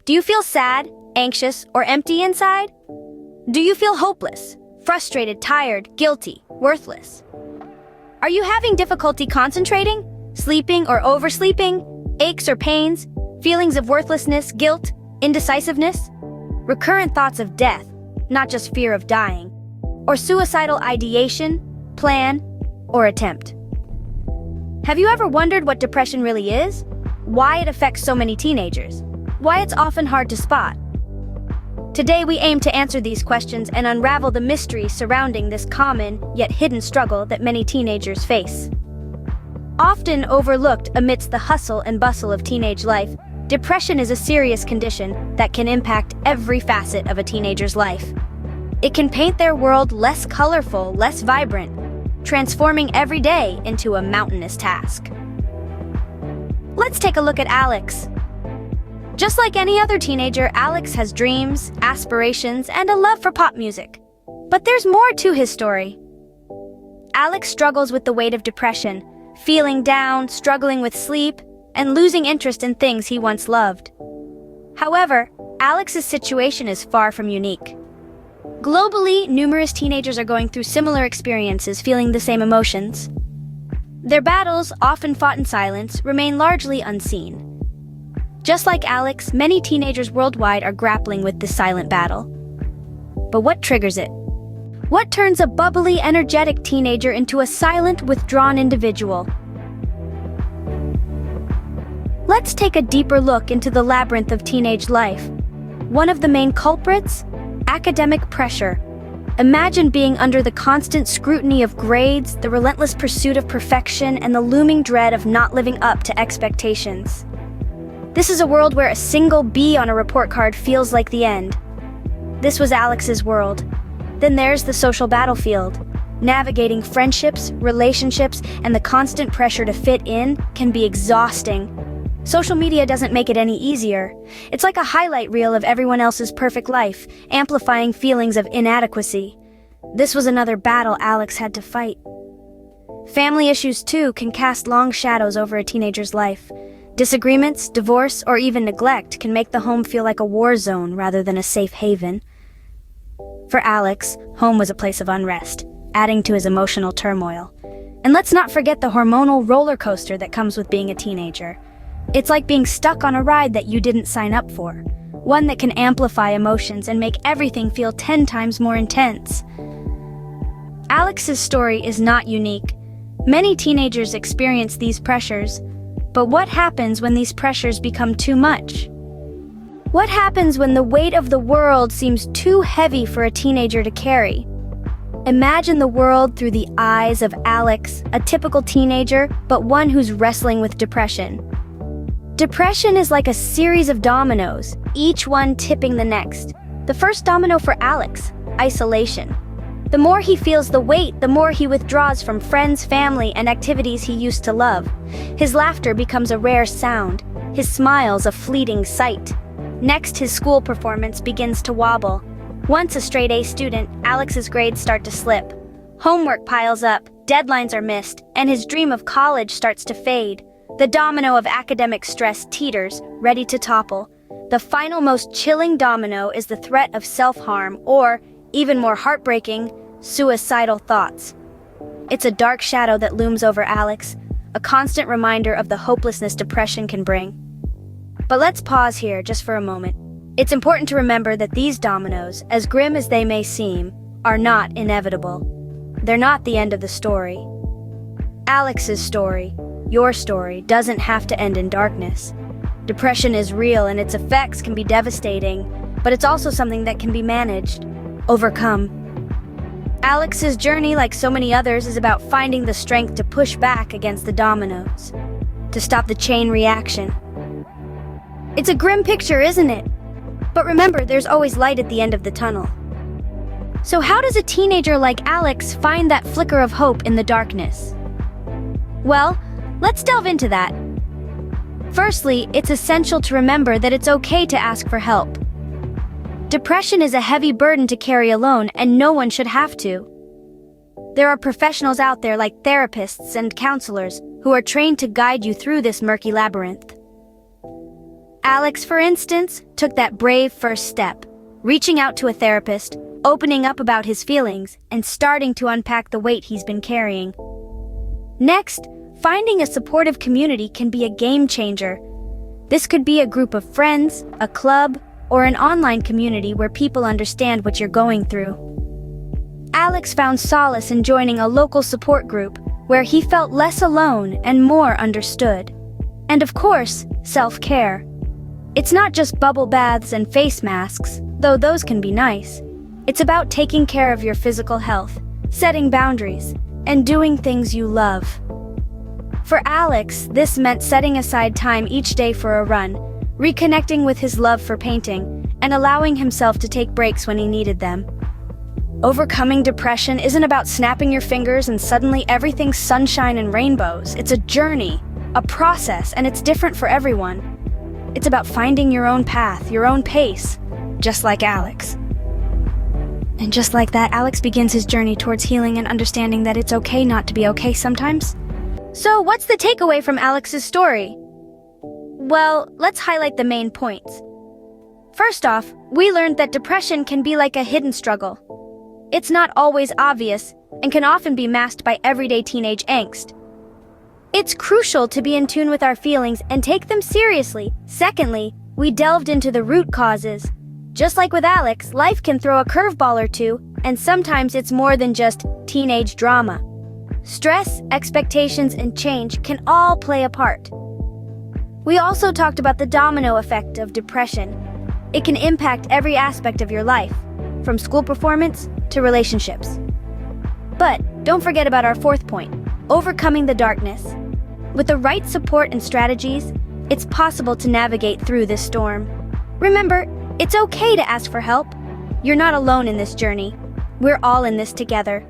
Do you feel sad, anxious, or empty inside? Do you feel hopeless, frustrated, tired, guilty, worthless? Are you having difficulty concentrating, sleeping or oversleeping, aches or pains, feelings of worthlessness, guilt, indecisiveness? Recurrent thoughts of death, not just fear of dying, or suicidal ideation, plan, or attempt. Have you ever wondered what depression really is? Why it affects so many teenagers? Why it's often hard to spot? Today we aim to answer these questions and unravel the mystery surrounding this common yet hidden struggle that many teenagers face. Often overlooked amidst the hustle and bustle of teenage life, depression is a serious condition that can impact every facet of a teenager's life. It can paint their world less colorful, less vibrant, transforming every day into a mountainous task. Let's take a look at Alex. Just like any other teenager, Alex has dreams, aspirations, and a love for pop music. But there's more to his story. Alex struggles with the weight of depression, feeling down, struggling with sleep, and losing interest in things he once loved. However, Alex's situation is far from unique. Globally, numerous teenagers are going through similar experiences, feeling the same emotions. Their battles, often fought in silence, remain largely unseen. Just like Alex, many teenagers worldwide are grappling with this silent battle. But what triggers it? What turns a bubbly, energetic teenager into a silent, withdrawn individual? Let's take a deeper look into the labyrinth of teenage life. One of the main culprits? Academic pressure. Imagine being under the constant scrutiny of grades, the relentless pursuit of perfection, and the looming dread of not living up to expectations. This is a world where a single B on a report card feels like the end. This was Alex's world. Then there's the social battlefield. Navigating friendships, relationships, and the constant pressure to fit in can be exhausting. Social media doesn't make it any easier. It's like a highlight reel of everyone else's perfect life, amplifying feelings of inadequacy. This was another battle Alex had to fight. Family issues, too, can cast long shadows over a teenager's life. Disagreements, divorce, or even neglect can make the home feel like a war zone rather than a safe haven. For Alex, home was a place of unrest, adding to his emotional turmoil. And let's not forget the hormonal roller coaster that comes with being a teenager. It's like being stuck on a ride that you didn't sign up for, one that can amplify emotions and make everything feel 10 times more intense. Alex's story is not unique. Many teenagers experience these pressures. But what happens when these pressures become too much? What happens when the weight of the world seems too heavy for a teenager to carry? Imagine the world through the eyes of Alex, a typical teenager, but one who's wrestling with depression. Depression is like a series of dominoes, each one tipping the next. The first domino for Alex: isolation. The more he feels the weight, the more he withdraws from friends, family, and activities he used to love. His laughter becomes a rare sound, his smiles a fleeting sight. Next, his school performance begins to wobble. Once a straight-A student, Alex's grades start to slip. Homework piles up, deadlines are missed, and his dream of college starts to fade. The domino of academic stress teeters, ready to topple. The final, most chilling domino is the threat of self-harm, or, even more heartbreaking, suicidal thoughts. It's a dark shadow that looms over Alex, a constant reminder of the hopelessness depression can bring. But let's pause here just for a moment. It's important to remember that these dominoes, as grim as they may seem, are not inevitable. They're not the end of the story. Alex's story, your story, doesn't have to end in darkness. Depression is real and its effects can be devastating, but it's also something that can be managed, overcome. Alex's journey, like so many others, is about finding the strength to push back against the dominoes, to stop the chain reaction. It's a grim picture, isn't it? But remember, there's always light at the end of the tunnel. So how does a teenager like Alex find that flicker of hope in the darkness? Well, let's delve into that. Firstly, it's essential to remember that it's okay to ask for help. Depression is a heavy burden to carry alone, and no one should have to. There are professionals out there like therapists and counselors who are trained to guide you through this murky labyrinth. Alex, for instance, took that brave first step, reaching out to a therapist, opening up about his feelings, and starting to unpack the weight he's been carrying. Next, finding a supportive community can be a game changer. This could be a group of friends, a club, or an online community where people understand what you're going through. Alex found solace in joining a local support group where he felt less alone and more understood. And of course, self-care. It's not just bubble baths and face masks, though those can be nice. It's about taking care of your physical health, setting boundaries, and doing things you love. For Alex, this meant setting aside time each day for a run, reconnecting with his love for painting, and allowing himself to take breaks when he needed them. Overcoming depression isn't about snapping your fingers and suddenly everything's sunshine and rainbows. It's a journey, a process, and it's different for everyone. It's about finding your own path, your own pace, just like Alex. And just like that, Alex begins his journey towards healing and understanding that it's okay not to be okay sometimes. So, what's the takeaway from Alex's story? Well, let's highlight the main points. First off, we learned that depression can be like a hidden struggle. It's not always obvious and can often be masked by everyday teenage angst. It's crucial to be in tune with our feelings and take them seriously. Secondly, we delved into the root causes. Just like with Alex, life can throw a curveball or two, and sometimes it's more than just teenage drama. Stress, expectations, and change can all play a part. We also talked about the domino effect of depression. It can impact every aspect of your life, from school performance to relationships. But don't forget about our fourth point, overcoming the darkness. With the right support and strategies, it's possible to navigate through this storm. Remember, it's okay to ask for help. You're not alone in this journey. We're all in this together.